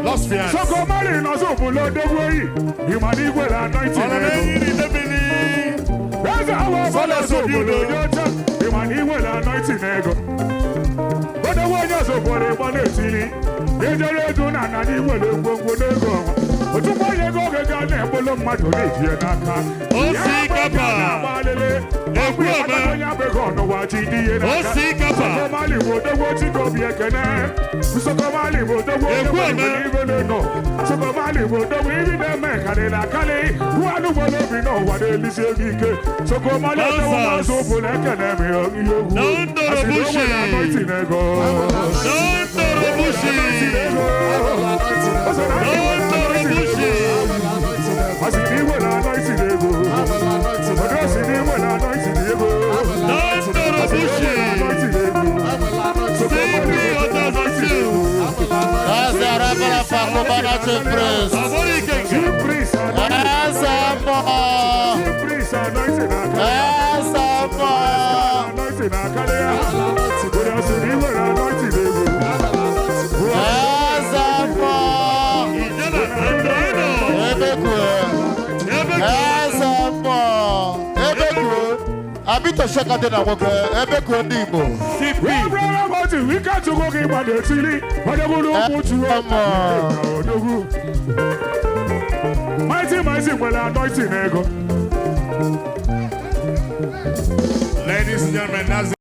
Lost Fiat. So come on in, also below the way. You might be well anointed. That's our father, so below your church. You might be well anointed. But the one is over a money silly. They don't do not any well go. But you want to go get a name of my donation. Oh, see, Papa. Oh, see, Papa. Mali wo the watch go be a canal. So Mali wo the watch even know. So Mali wo the way the man can Kale. Who are the one we know what they listen to. So Mali was open academy. No, Abito shaka de na woke ebe ko ndi Igbo. We got to go get by the silly. But I will put you on. Mighty, well, anointing ego. Ladies and gentlemen, that's